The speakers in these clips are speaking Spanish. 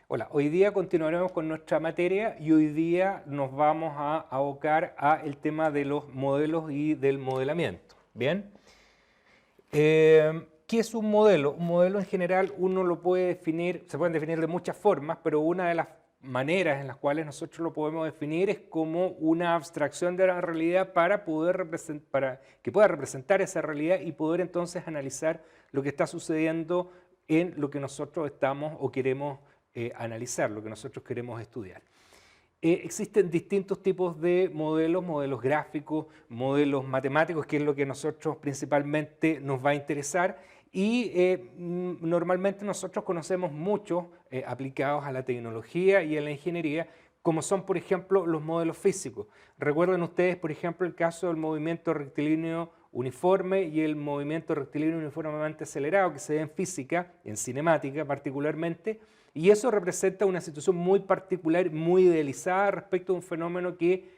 Hola, hoy día continuaremos con nuestra materia y hoy día nos vamos a abocar al tema de los modelos y del modelamiento. ¿Bien? ¿Qué es un modelo? Un modelo en general uno lo puede definir, se pueden definir de muchas formas, pero una de las maneras en las cuales nosotros lo podemos definir es como una abstracción de la realidad para que pueda representar esa realidad y poder entonces analizar lo que está sucediendo en lo que nosotros estamos o queremos analizar, lo que nosotros queremos estudiar. Existen distintos tipos de modelos, modelos gráficos, modelos matemáticos, que es lo que a nosotros principalmente nos va a interesar, y normalmente nosotros conocemos muchos aplicados a la tecnología y a la ingeniería, como son, por ejemplo, los modelos físicos. Recuerden ustedes, por ejemplo, el caso del movimiento rectilíneo uniforme y el movimiento rectilíneo uniformemente acelerado que se ve en física, en cinemática particularmente, y eso representa una situación muy particular, muy idealizada respecto a un fenómeno que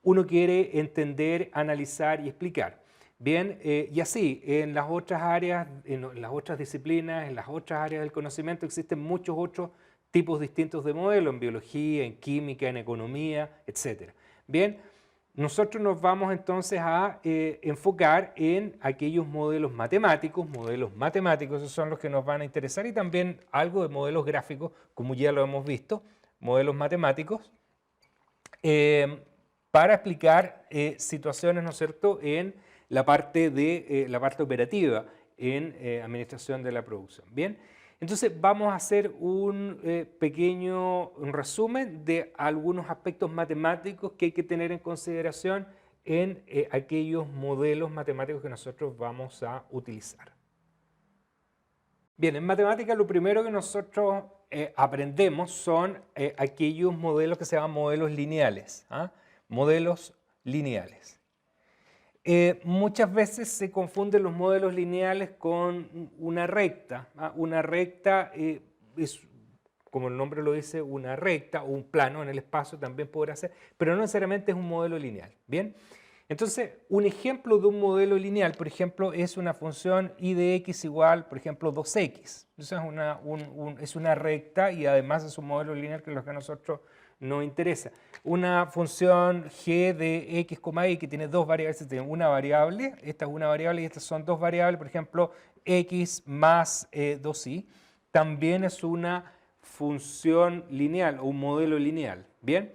uno quiere entender, analizar y explicar. Bien, y así, en las otras áreas, en las otras disciplinas, en las otras áreas del conocimiento existen muchos otros tipos distintos de modelos, en biología, en química, en economía, etc. Bien, nosotros nos vamos entonces a enfocar en aquellos modelos matemáticos, esos son los que nos van a interesar, y también algo de modelos gráficos, como ya lo hemos visto, modelos matemáticos, para explicar situaciones, ¿no es cierto?, en la parte operativa, en administración de la producción. Bien, entonces vamos a hacer un pequeño resumen de algunos aspectos matemáticos que hay que tener en consideración en aquellos modelos matemáticos que nosotros vamos a utilizar. Bien, en matemática lo primero que nosotros aprendemos son aquellos modelos que se llaman modelos lineales. ¿Ah? Modelos lineales. Muchas veces se confunden los modelos lineales con una recta. ¿Ah? Una recta es, como el nombre lo dice, una recta o un plano en el espacio también podrá ser, pero no necesariamente es un modelo lineal. Bien, entonces un ejemplo de un modelo lineal, por ejemplo, es una función y de x igual, por ejemplo, 2x. Entonces es una recta y además es un modelo lineal que es lo que a nosotros nos interesa. Una función g de x, y que tiene dos variables, tiene una variable, esta es una variable y estas son dos variables, por ejemplo, x más 2y, también es una función lineal o un modelo lineal. Bien,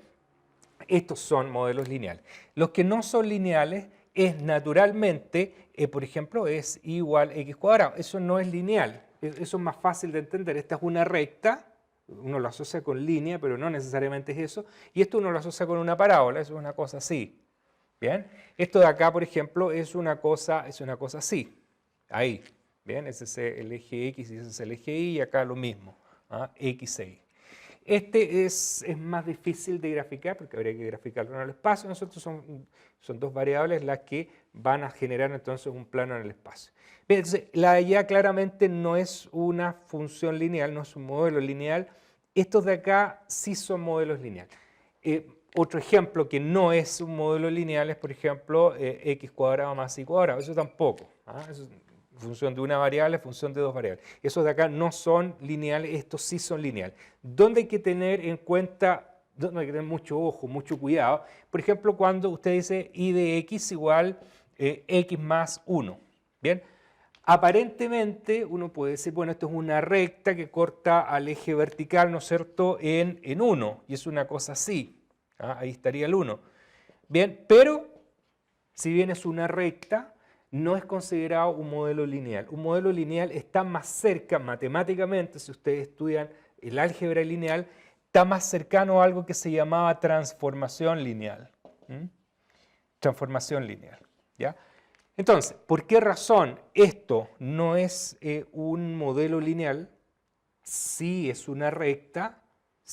estos son modelos lineales. Los que no son lineales es naturalmente, por ejemplo, es y igual x cuadrado. Eso no es lineal, eso es más fácil de entender. Esta es una recta, uno lo asocia con línea, pero no necesariamente es eso. Y esto uno lo asocia con una parábola, eso es una cosa así. Bien, esto de acá, por ejemplo, es una cosa así. Ahí, bien, ese es el eje x y ese es el eje y, y acá lo mismo, ¿ah? X e y. Este es más difícil de graficar porque habría que graficarlo en el espacio. Nosotros son dos variables las que van a generar entonces un plano en el espacio. Bien, entonces, la de allá claramente no es una función lineal, no es un modelo lineal. Estos de acá sí son modelos lineales. Otro ejemplo que no es un modelo lineal es, por ejemplo, x cuadrado más y cuadrado. Eso tampoco. ¿Ah? Eso es función de una variable, función de dos variables. Esos de acá no son lineales, estos sí son lineales. ¿Dónde hay que tener en cuenta, donde hay que tener mucho ojo, mucho cuidado? Por ejemplo, cuando usted dice y de x igual x más 1. Bien, aparentemente uno puede decir, bueno, esto es una recta que corta al eje vertical, ¿no es cierto?, en 1, y es una cosa así. ¿Ah? Ahí estaría el 1. Bien, pero si bien es una recta, no es considerado un modelo lineal. Un modelo lineal está más cerca matemáticamente, si ustedes estudian el álgebra lineal, está más cercano a algo que se llamaba transformación lineal. ¿Mm? Transformación lineal. ¿Ya? Entonces, ¿por qué razón esto no es un modelo lineal? Sí es una recta,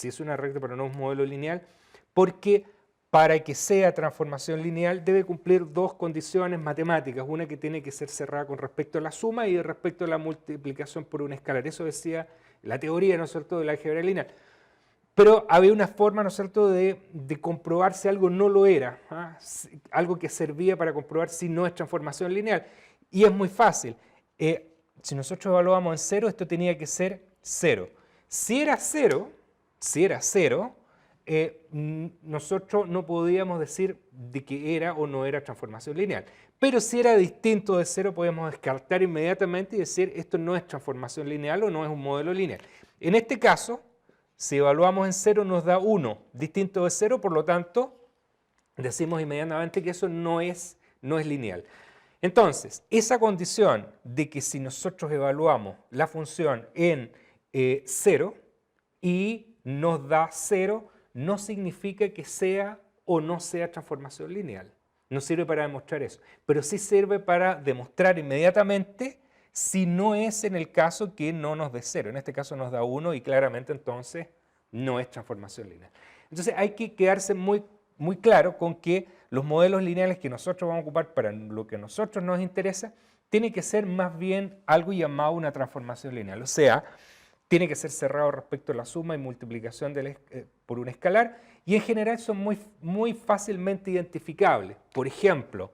pero no es un modelo lineal, porque para que sea transformación lineal debe cumplir dos condiciones matemáticas, una que tiene que ser cerrada con respecto a la suma y respecto a la multiplicación por un escalar. Eso decía la teoría, ¿no es cierto?, del álgebra lineal. Pero había una forma, ¿no es cierto?, de comprobar si algo no lo era, ¿ah? Algo que servía para comprobar si no es transformación lineal. Y es muy fácil. Si nosotros evaluamos en 0, esto tenía que ser 0. Si era 0, si era 0, nosotros no podíamos decir de que era o no era transformación lineal. Pero si era distinto de 0, podíamos descartar inmediatamente y decir esto no es transformación lineal o no es un modelo lineal. En este caso, si evaluamos en 0 nos da 1, distinto de 0, por lo tanto, decimos inmediatamente que eso no es lineal. Entonces, esa condición de que si nosotros evaluamos la función en 0 y nos da 0, no significa que sea o no sea transformación lineal. No sirve para demostrar eso, pero sí sirve para demostrar inmediatamente si no es en el caso que no nos dé 0. En este caso nos da 1 y claramente entonces no es transformación lineal. Entonces hay que quedarse muy claro con que los modelos lineales que nosotros vamos a ocupar para lo que a nosotros nos interesa tiene que ser más bien algo llamado una transformación lineal. O sea, tiene que ser cerrado respecto a la suma y multiplicación por un escalar y en general son muy fácilmente identificables. Por ejemplo,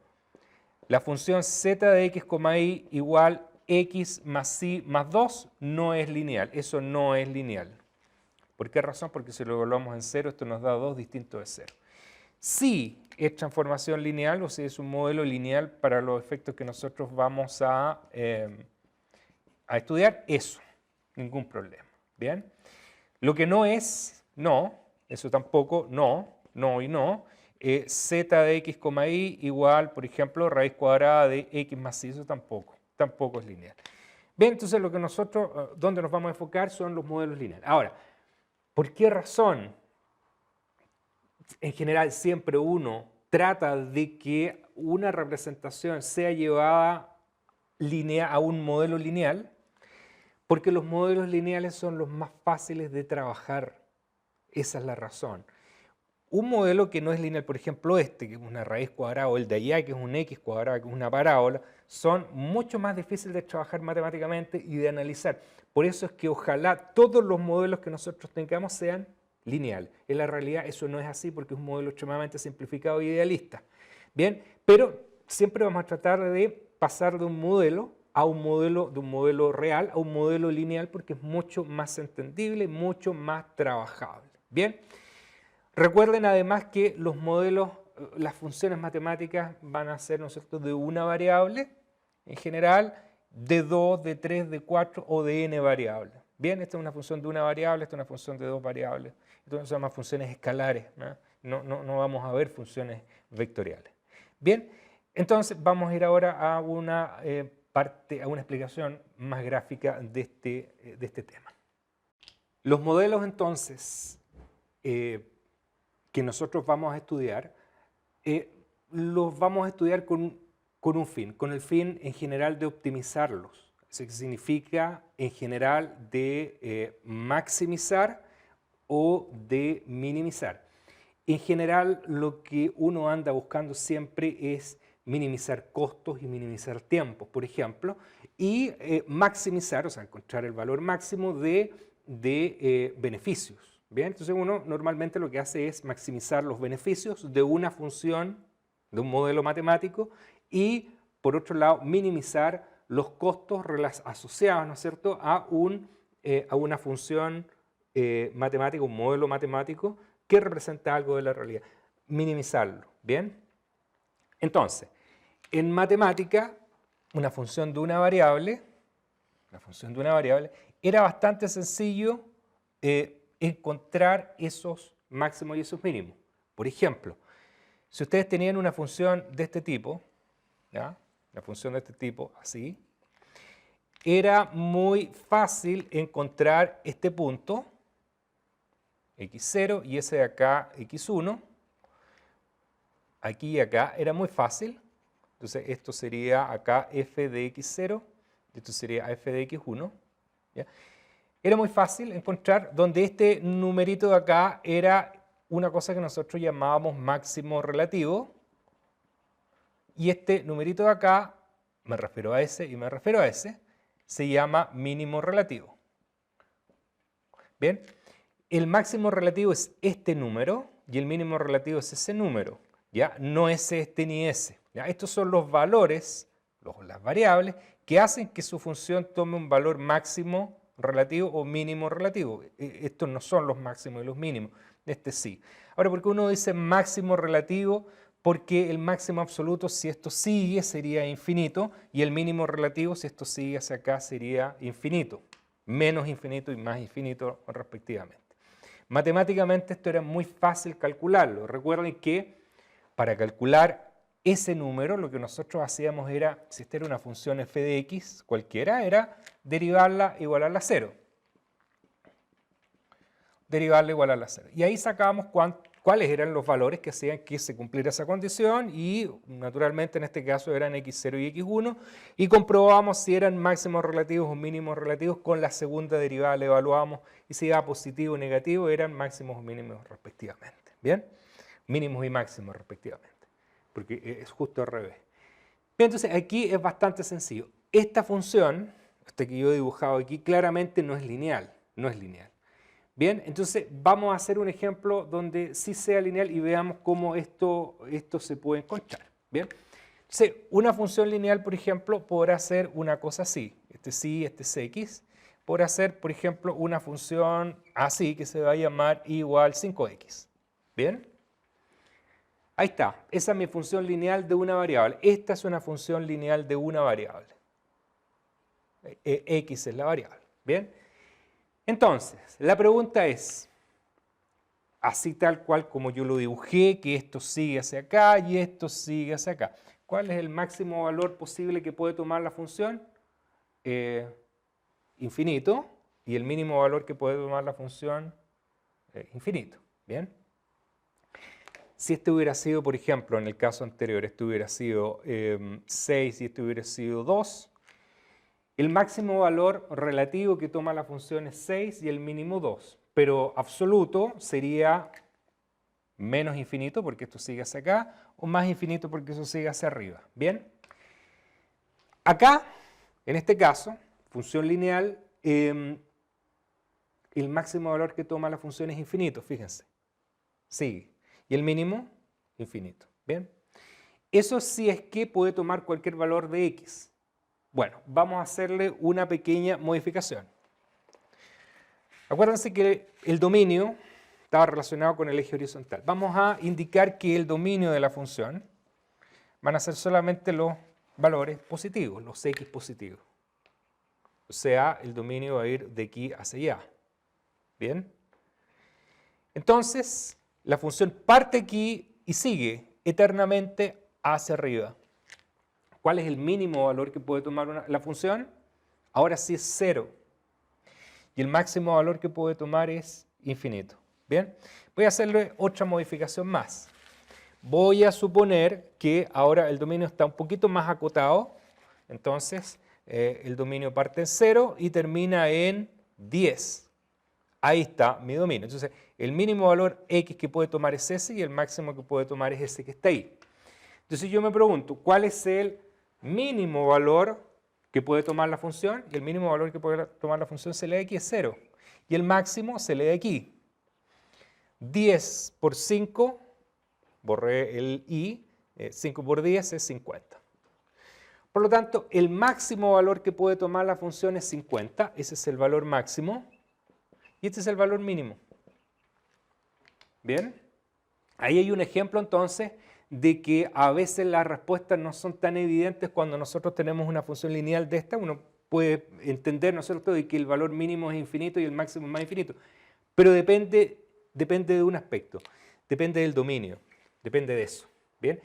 la función z de x, y igual x más y más 2 no es lineal. Eso no es lineal. ¿Por qué razón? Porque si lo evaluamos en 0, esto nos da 2 distinto de 0. Si es transformación lineal o si es un modelo lineal para los efectos que nosotros vamos a estudiar, eso. Ningún problema. ¿Bien? Lo que no es, no, eso tampoco, no y no. Z de x, y igual, por ejemplo, raíz cuadrada de x más y, eso tampoco es lineal. Bien, entonces lo que nosotros, donde nos vamos a enfocar son los modelos lineales. Ahora, ¿por qué razón? En general siempre uno trata de que una representación sea llevada a un modelo lineal, porque los modelos lineales son los más fáciles de trabajar. Esa es la razón. Un modelo que no es lineal, por ejemplo este, que es una raíz cuadrada, o el de allá, que es un x cuadrado, que es una parábola, son mucho más difíciles de trabajar matemáticamente y de analizar. Por eso es que ojalá todos los modelos que nosotros tengamos sean lineales. En la realidad eso no es así porque es un modelo extremadamente simplificado e idealista. Bien, pero siempre vamos a tratar de pasar de un modelo real a un modelo lineal porque es mucho más entendible, mucho más trabajable. Bien, recuerden además que los modelos, las funciones matemáticas van a ser, ¿no es cierto?, de una variable, en general, de 2, de 3, de 4 o de n variables. Bien, esta es una función de una variable, esta es una función de 2 variables. Entonces se llaman funciones escalares, no vamos a ver funciones vectoriales. Bien, entonces vamos a ir ahora a una a una explicación más gráfica de este tema. Los modelos entonces que nosotros vamos a estudiar, los vamos a estudiar con un fin, con el fin en general de optimizarlos. Eso significa en general de maximizar o de minimizar. En general lo que uno anda buscando siempre es minimizar costos y minimizar tiempos, por ejemplo, y maximizar, o sea, encontrar el valor máximo de beneficios. Bien, entonces uno normalmente lo que hace es maximizar los beneficios de una función, de un modelo matemático, y por otro lado minimizar los costos asociados, ¿no es cierto?, a una función matemática, un modelo matemático que representa algo de la realidad. Minimizarlo, ¿bien? Entonces, en matemática, una función de una variable, era bastante sencillo encontrar esos máximos y esos mínimos. Por ejemplo, si ustedes tenían una función de este tipo, ¿ya?, una función de este tipo, así, era muy fácil encontrar este punto, x0, y ese de acá, x1, aquí y acá, era muy fácil. Entonces esto sería acá f de x0, esto sería f de x1. ¿Ya? Era muy fácil encontrar donde este numerito de acá era una cosa que nosotros llamábamos máximo relativo, y este numerito de acá, me refiero a ese y me refiero a ese, se llama mínimo relativo. Bien, el máximo relativo es este número y el mínimo relativo es ese número, ¿ya? No es este ni ese, ¿ya? Estos son los valores, las variables, que hacen que su función tome un valor máximo relativo o mínimo relativo. Estos no son los máximos y los mínimos, este sí. Ahora, ¿por qué uno dice máximo relativo? Porque el máximo absoluto, si esto sigue, sería infinito, y el mínimo relativo, si esto sigue hacia acá, sería infinito. Menos infinito y más infinito respectivamente. Matemáticamente esto era muy fácil calcularlo. Recuerden que para calcular ese número lo que nosotros hacíamos era, si esta era una función f de x cualquiera, era derivarla igualarla a 0. Derivarla igualarla a 0. Y ahí sacábamos cuáles eran los valores que hacían que se cumpliera esa condición y naturalmente en este caso eran x0 y x1 y comprobábamos si eran máximos relativos o mínimos relativos. Con la segunda derivada la evaluábamos y si era positivo o negativo eran máximos o mínimos respectivamente. ¿Bien? Mínimos y máximos respectivamente, porque es justo al revés. Bien, entonces aquí es bastante sencillo. Esta función, esta que yo he dibujado aquí, claramente no es lineal, no es lineal. Bien, entonces vamos a hacer un ejemplo donde sí sea lineal y veamos cómo esto se puede encontrar. Bien, entonces una función lineal, por ejemplo, podrá ser una cosa así. Este es x. Podrá ser, por ejemplo, una función así que se va a llamar y igual 5x. Bien. Ahí está, esa es mi función lineal de una variable. Esta es una función lineal de una variable. X es la variable. Bien. Entonces, la pregunta es, así tal cual como yo lo dibujé, que esto sigue hacia acá y esto sigue hacia acá. ¿Cuál es el máximo valor posible que puede tomar la función? Infinito. Y el mínimo valor que puede tomar la función, infinito. Bien. Si este hubiera sido, por ejemplo, en el caso anterior, este hubiera sido 6 y este hubiera sido 2, el máximo valor relativo que toma la función es 6 y el mínimo 2, pero absoluto sería menos infinito porque esto sigue hacia acá, o más infinito porque eso sigue hacia arriba. ¿Bien? Acá, en este caso, función lineal, el máximo valor que toma la función es infinito, fíjense. Sigue. Y el mínimo, infinito. ¿Bien? Eso sí es que puede tomar cualquier valor de x. Bueno, vamos a hacerle una pequeña modificación. Acuérdense que el dominio estaba relacionado con el eje horizontal. Vamos a indicar que el dominio de la función van a ser solamente los valores positivos, los x positivos. O sea, el dominio va a ir de aquí hacia allá. ¿Bien? Entonces, la función parte aquí y sigue eternamente hacia arriba. ¿Cuál es el mínimo valor que puede tomar la función? Ahora sí es 0. Y el máximo valor que puede tomar es infinito. ¿Bien? Voy a hacerle otra modificación más. Voy a suponer que ahora el dominio está un poquito más acotado. Entonces, el dominio parte en 0 y termina en 10. Ahí está mi dominio. Entonces, el mínimo valor x que puede tomar es ese y el máximo que puede tomar es ese que está ahí. Entonces yo me pregunto, ¿cuál es el mínimo valor que puede tomar la función? Y el mínimo valor que puede tomar la función se lee aquí es 0. Y el máximo se lee aquí. 10 por 5, borré el i, 5 por 10 es 50. Por lo tanto, el máximo valor que puede tomar la función es 50. Ese es el valor máximo. Y este es el valor mínimo. ¿Bien? Ahí hay un ejemplo entonces de que a veces las respuestas no son tan evidentes cuando nosotros tenemos una función lineal de esta. Uno puede entender, ¿no es cierto?, de que el valor mínimo es infinito y el máximo es más infinito. Pero depende de un aspecto, depende del dominio, depende de eso. ¿Bien?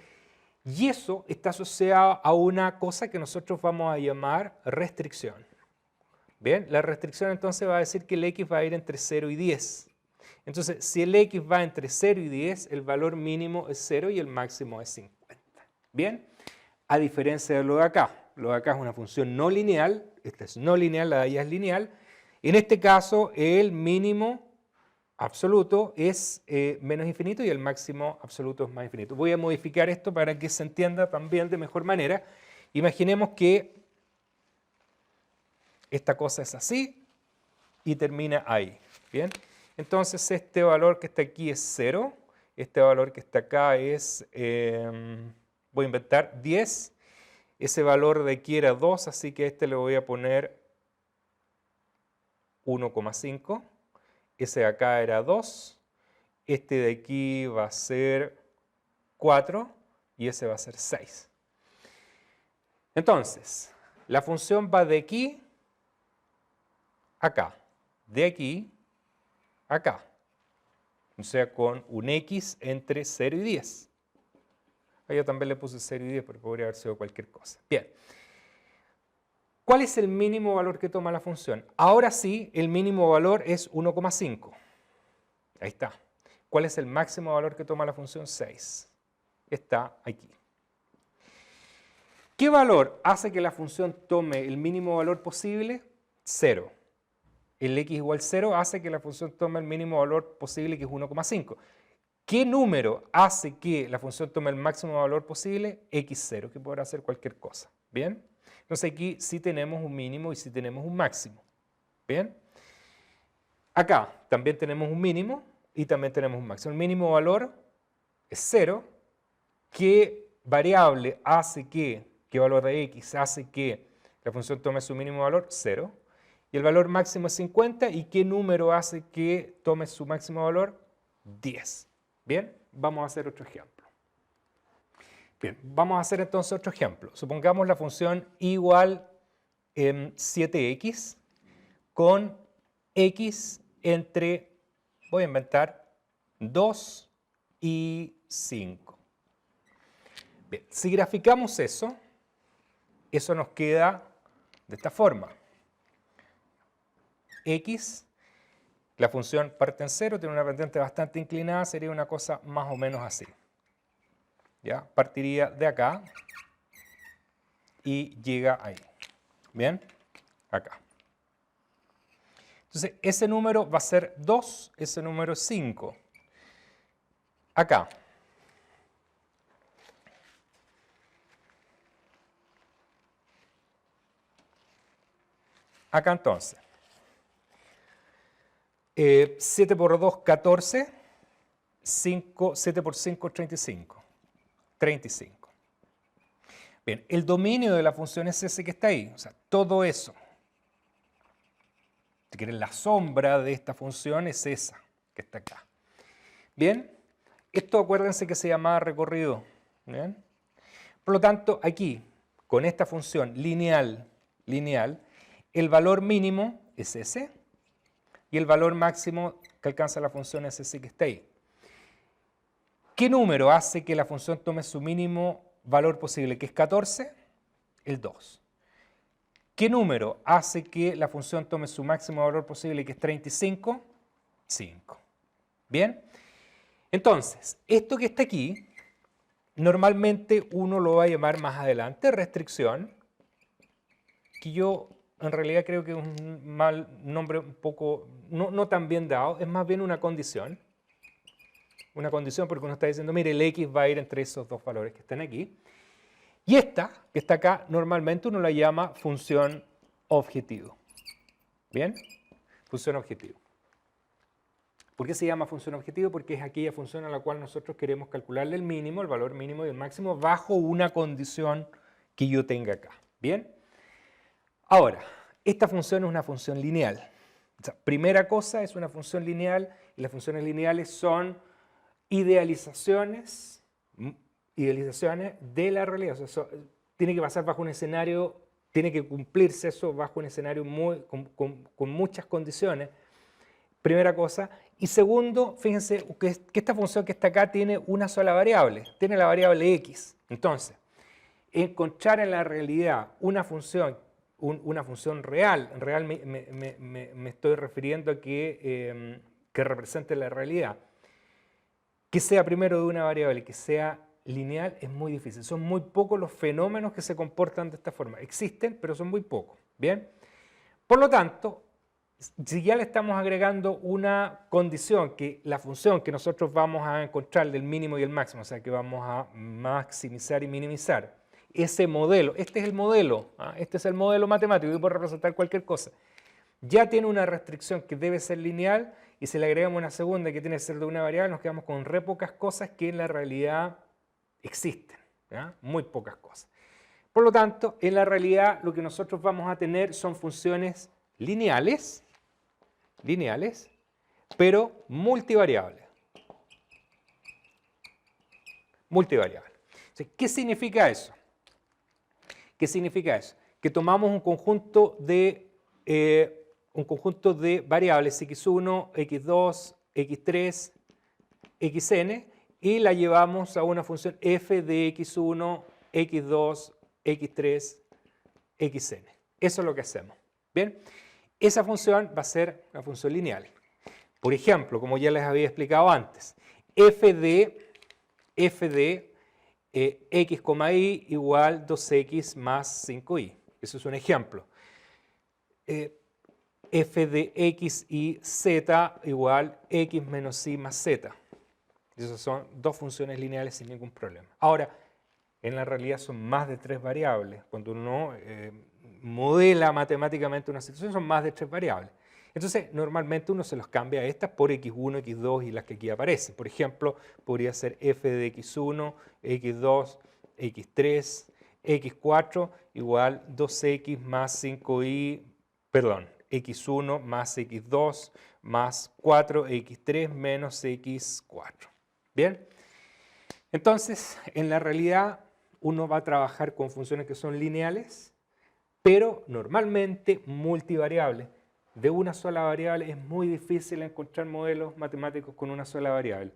Y eso está asociado a una cosa que nosotros vamos a llamar restricción. ¿Bien? La restricción entonces va a decir que el x va a ir entre 0 y 10. Entonces, si el x va entre 0 y 10, el valor mínimo es 0 y el máximo es 50. ¿Bien? A diferencia de lo de acá. Lo de acá es una función no lineal. Esta es no lineal, la de allá es lineal. En este caso, el mínimo absoluto es menos infinito y el máximo absoluto es más infinito. Voy a modificar esto para que se entienda también de mejor manera. Imaginemos que esta cosa es así y termina ahí. ¿Bien? Entonces este valor que está aquí es 0, este valor que está acá es, voy a inventar, 10, ese valor de aquí era 2, así que a este le voy a poner 1,5, ese de acá era 2, este de aquí va a ser 4 y ese va a ser 6. Entonces, la función va de aquí a acá, de aquí a acá, o sea, con un x entre 0 y 10. Yo también le puse 0 y 10, pero podría haber sido cualquier cosa. Bien. ¿Cuál es el mínimo valor que toma la función? Ahora sí, el mínimo valor es 1,5. Ahí está. ¿Cuál es el máximo valor que toma la función? 6. Está aquí. ¿Qué valor hace que la función tome el mínimo valor posible? 0. El x igual 0 hace que la función tome el mínimo valor posible, que es 1,5. ¿Qué número hace que la función tome el máximo valor posible? X0, que podrá ser cualquier cosa. ¿Bien? Entonces aquí sí tenemos un mínimo y sí tenemos un máximo. ¿Bien? Acá también tenemos un mínimo y también tenemos un máximo. El mínimo valor es 0. ¿Qué variable hace qué valor de x hace que la función tome su mínimo valor? 0. Y el valor máximo es 50. ¿Y qué número hace que tome su máximo valor? 10. Bien, vamos a hacer otro ejemplo. Bien, vamos a hacer entonces otro ejemplo. Supongamos la función igual 7x con x entre, voy a inventar, 2 y 5. Bien, si graficamos eso nos queda de esta forma. X, la función parte en 0, tiene una pendiente bastante inclinada, sería una cosa más o menos así. ¿Ya? Partiría de acá y llega ahí. ¿Bien? Acá. Entonces, ese número va a ser 2, ese número es 5. Acá. Acá entonces. 7 por 2, 14. 7 por 5, 35. 35. Bien, el dominio de la función es ese que está ahí. O sea, todo eso. Si quieren, la sombra de esta función es esa que está acá. Bien, esto acuérdense que se llama recorrido. ¿Bien? Por lo tanto, aquí, con esta función lineal, el valor mínimo es ese y el valor máximo que alcanza la función es ese que está ahí. ¿Qué número hace que la función tome su mínimo valor posible, que es 14? El 2. ¿Qué número hace que la función tome su máximo valor posible, que es 35? 5. ¿Bien? Entonces, esto que está aquí, normalmente uno lo va a llamar más adelante restricción, que yo en realidad creo que es un mal nombre un poco, no tan bien dado, es más bien una condición. Una condición porque uno está diciendo, mire, el x va a ir entre esos dos valores que están aquí. Y esta, que está acá, normalmente uno la llama función objetivo. ¿Bien? Función objetivo. ¿Por qué se llama función objetivo? Porque es aquella función a la cual nosotros queremos calcularle el mínimo, el valor mínimo y el máximo bajo una condición que yo tenga acá. ¿Bien? Ahora, esta función es una función lineal. O sea, primera cosa, es una función lineal y las funciones lineales son idealizaciones de la realidad. O sea, tiene que pasar bajo un escenario, tiene que cumplirse eso bajo un escenario con muchas condiciones. Primera cosa. Y segundo, fíjense que esta función que está acá tiene una sola variable, tiene la variable x. Entonces, encontrar en la realidad una función real, en real me estoy refiriendo a que represente la realidad, que sea primero de una variable, que sea lineal, es muy difícil. Son muy pocos los fenómenos que se comportan de esta forma. Existen, pero son muy pocos. ¿Bien? Por lo tanto, si ya le estamos agregando una condición, que la función que nosotros vamos a encontrar del mínimo y el máximo, o sea que vamos a maximizar y minimizar, ese modelo, este es el modelo, este es el modelo matemático que puede representar cualquier cosa, ya tiene una restricción que debe ser lineal y si le agregamos una segunda que tiene que ser de una variable, nos quedamos con re pocas cosas que en la realidad existen, ¿ya? Muy pocas cosas. Por lo tanto, en la realidad lo que nosotros vamos a tener son funciones lineales, lineales, pero multivariables. Multivariables. Entonces, ¿qué significa eso? ¿Qué significa eso? Que tomamos un conjunto de variables x1, x2, x3, xn y la llevamos a una función f de x1, x2, x3, xn. Eso es lo que hacemos. ¿Bien? Esa función va a ser una función lineal. Por ejemplo, como ya les había explicado antes, f de x, y igual 2x más 5y. Eso es un ejemplo. F de x y z igual x menos y más z. Esas son dos funciones lineales sin ningún problema. Ahora, en la realidad son más de 3 variables. Cuando uno modela matemáticamente una situación, son más de 3 variables. Entonces, normalmente uno se los cambia a estas por x1, x2 y las que aquí aparecen. Por ejemplo, podría ser f de x1, x2, x3, x4 igual 2x más 5y, perdón, x1 más x2 más 4x3 menos x4. ¿Bien? Entonces, en la realidad, uno va a trabajar con funciones que son lineales, pero normalmente multivariables. De una sola variable es muy difícil encontrar modelos matemáticos con una sola variable.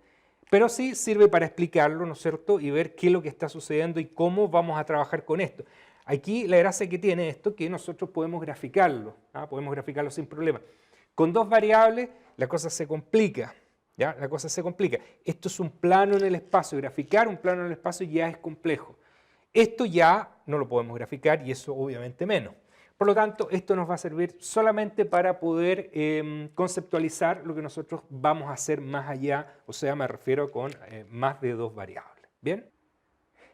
Pero sí sirve para explicarlo, ¿no es cierto? Y ver qué es lo que está sucediendo y cómo vamos a trabajar con esto. Aquí la gracia que tiene esto es que nosotros podemos graficarlo, ¿ah? Podemos graficarlo sin problema. Con dos variables la cosa se complica, ¿ya? La cosa se complica. Esto es un plano en el espacio, graficar un plano en el espacio ya es complejo. Esto ya no lo podemos graficar y eso obviamente menos. Por lo tanto, esto nos va a servir solamente para poder conceptualizar lo que nosotros vamos a hacer más allá, o sea, me refiero con más de dos variables. ¿Bien?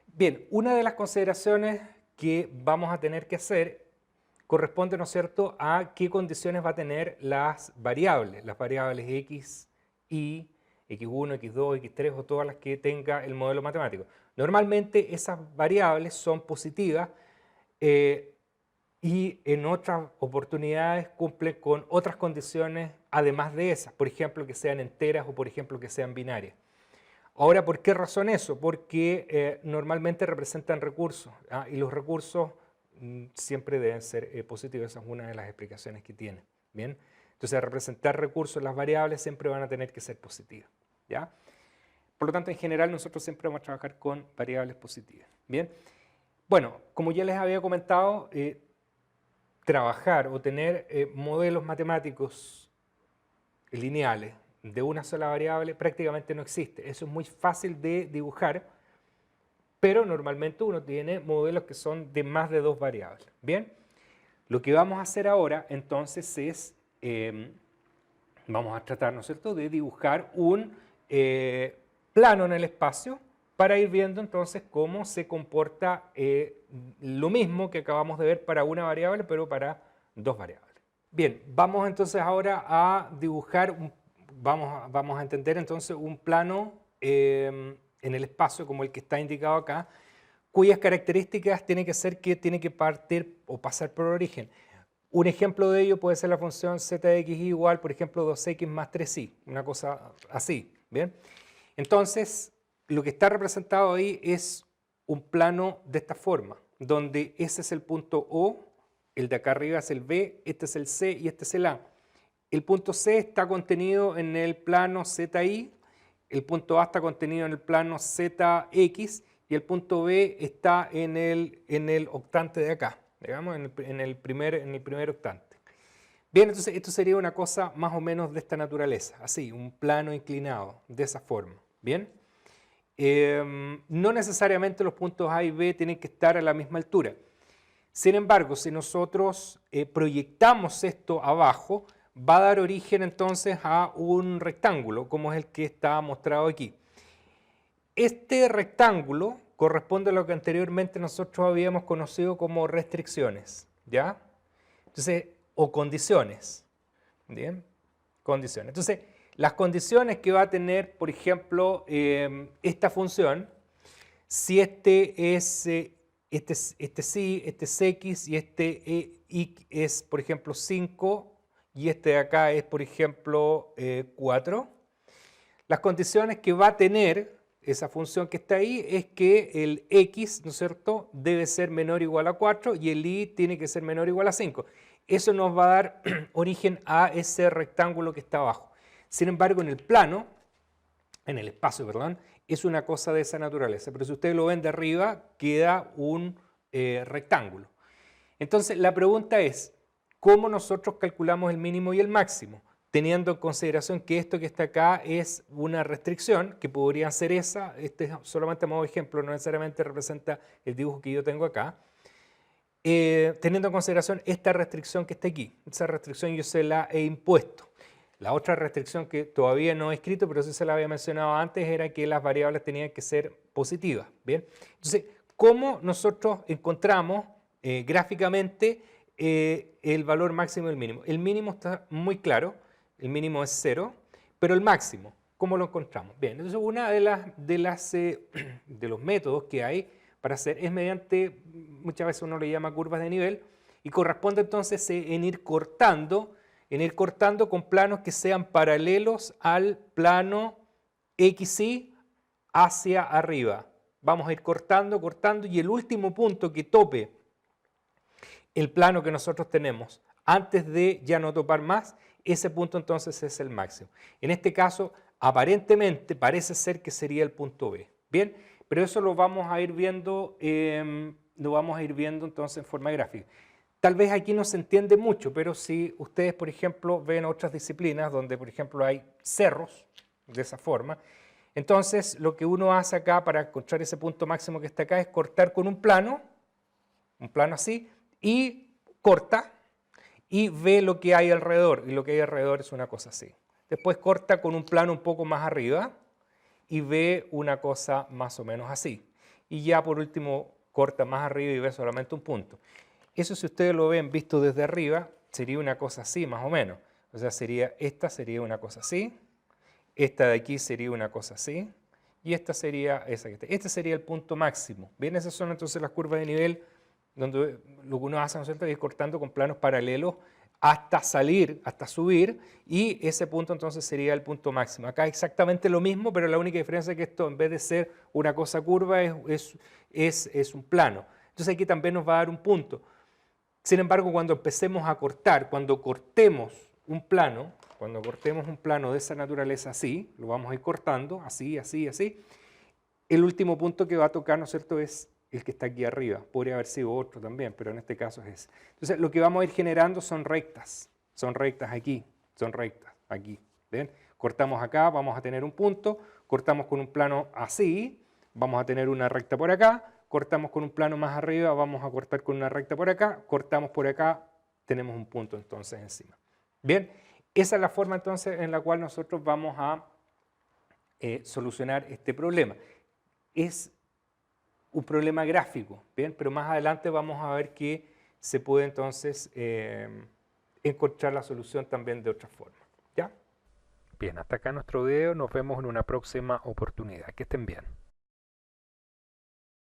Bien, una de las consideraciones que vamos a tener que hacer corresponde, ¿no es cierto?, a qué condiciones va a tener las variables x, y, x1, x2, x3 o todas las que tenga el modelo matemático. Normalmente esas variables son positivas y en otras oportunidades cumplen con otras condiciones además de esas, por ejemplo que sean enteras o por ejemplo que sean binarias. Ahora, ¿por qué razón eso? Porque normalmente representan recursos, ¿ah? Y los recursos siempre deben ser positivos, esa es una de las explicaciones que tiene. ¿Bien? Entonces, representar recursos, las variables siempre van a tener que ser positivas. ¿Ya? Por lo tanto, en general, nosotros siempre vamos a trabajar con variables positivas. ¿Bien? Bueno, como ya les había comentado, trabajar o tener modelos matemáticos lineales de una sola variable prácticamente no existe. Eso es muy fácil de dibujar, pero normalmente uno tiene modelos que son de más de dos variables. Bien, lo que vamos a hacer ahora entonces es, vamos a tratar, ¿no es cierto?, de dibujar un plano en el espacio para ir viendo entonces cómo se comporta lo mismo que acabamos de ver para una variable, pero para dos variables. Bien, vamos entonces ahora a dibujar, vamos a entender entonces un plano en el espacio como el que está indicado acá, cuyas características tienen que ser que tiene que partir o pasar por origen. Un ejemplo de ello puede ser la función z de x igual, por ejemplo, 2x más 3y, una cosa así. ¿Bien? Entonces, lo que está representado ahí es un plano de esta forma, donde ese es el punto O, el de acá arriba es el B, este es el C y este es el A. El punto C está contenido en el plano ZY, el punto A está contenido en el plano ZX y el punto B está en el octante de acá, digamos, en el primer octante. Bien, entonces esto sería una cosa más o menos de esta naturaleza, así, un plano inclinado, de esa forma. Bien. No necesariamente los puntos A y B tienen que estar a la misma altura. Sin embargo, si nosotros proyectamos esto abajo, va a dar origen entonces a un rectángulo, como es el que está mostrado aquí. Este rectángulo corresponde a lo que anteriormente nosotros habíamos conocido como restricciones, ¿ya? Entonces, o condiciones, ¿bien? Condiciones. Entonces, las condiciones que va a tener, por ejemplo, esta función, si este es sí, este es x y este y es, por ejemplo, 5 y este de acá es, por ejemplo, 4. Las condiciones que va a tener esa función que está ahí es que el x, ¿no es cierto?, debe ser menor o igual a 4 y el y tiene que ser menor o igual a 5. Eso nos va a dar origen a ese rectángulo que está abajo. Sin embargo, en el plano, en el espacio, perdón, es una cosa de esa naturaleza. Pero si ustedes lo ven de arriba, queda un rectángulo. Entonces, la pregunta es, ¿cómo nosotros calculamos el mínimo y el máximo? Teniendo en consideración que esto que está acá es una restricción, que podría ser esa, este es solamente a modo de ejemplo, no necesariamente representa el dibujo que yo tengo acá, teniendo en consideración esta restricción que está aquí. Esa restricción yo se la he impuesto. La otra restricción que todavía no he escrito, pero sí se la había mencionado antes, era que las variables tenían que ser positivas. ¿Bien? Entonces, ¿cómo nosotros encontramos gráficamente el valor máximo y el mínimo? El mínimo está muy claro. El mínimo es 0, pero el máximo, ¿cómo lo encontramos? Bien, entonces una de los métodos que hay para hacer es mediante, muchas veces uno le llama curvas de nivel, y corresponde entonces en ir cortando con planos que sean paralelos al plano XY hacia arriba. Vamos a ir cortando, y el último punto que tope el plano que nosotros tenemos, antes de ya no topar más, ese punto entonces es el máximo. En este caso, aparentemente parece ser que sería el punto B. Bien, pero eso lo vamos a ir viendo, entonces en forma gráfica. Tal vez aquí no se entiende mucho, pero si ustedes, por ejemplo, ven otras disciplinas donde, por ejemplo, hay cerros de esa forma, entonces lo que uno hace acá para encontrar ese punto máximo que está acá es cortar con un plano así, y corta y ve lo que hay alrededor, y lo que hay alrededor es una cosa así. Después corta con un plano un poco más arriba y ve una cosa más o menos así. Y ya por último corta más arriba y ve solamente un punto. Eso, si ustedes lo ven visto desde arriba, sería una cosa así más o menos. O sea, esta sería una cosa así, esta de aquí sería una cosa así, y esta sería esa que está. Este sería el punto máximo. Bien, esas son entonces las curvas de nivel donde lo que uno hace, ¿no es cierto?, es ir cortando con planos paralelos hasta salir, hasta subir, y ese punto entonces sería el punto máximo. Acá exactamente lo mismo, pero la única diferencia es que esto, en vez de ser una cosa curva, es un plano. Entonces aquí también nos va a dar un punto. Sin embargo, cuando empecemos a cortar, cuando cortemos un plano de esa naturaleza así, lo vamos a ir cortando, así, así, así, el último punto que va a tocar, ¿no es cierto?, es el que está aquí arriba. Podría haber sido otro también, pero en este caso es ese. Entonces, lo que vamos a ir generando son rectas aquí, son rectas aquí. ¿Ven? Cortamos acá, vamos a tener un punto, cortamos con un plano así, vamos a tener una recta por acá, cortamos con un plano más arriba, vamos a cortar con una recta por acá, cortamos por acá, tenemos un punto entonces encima. Bien, esa es la forma entonces en la cual nosotros vamos a solucionar este problema. Es un problema gráfico, ¿bien? Pero más adelante vamos a ver que se puede entonces encontrar la solución también de otra forma. ¿Ya? Bien, hasta acá nuestro video, nos vemos en una próxima oportunidad. Que estén bien.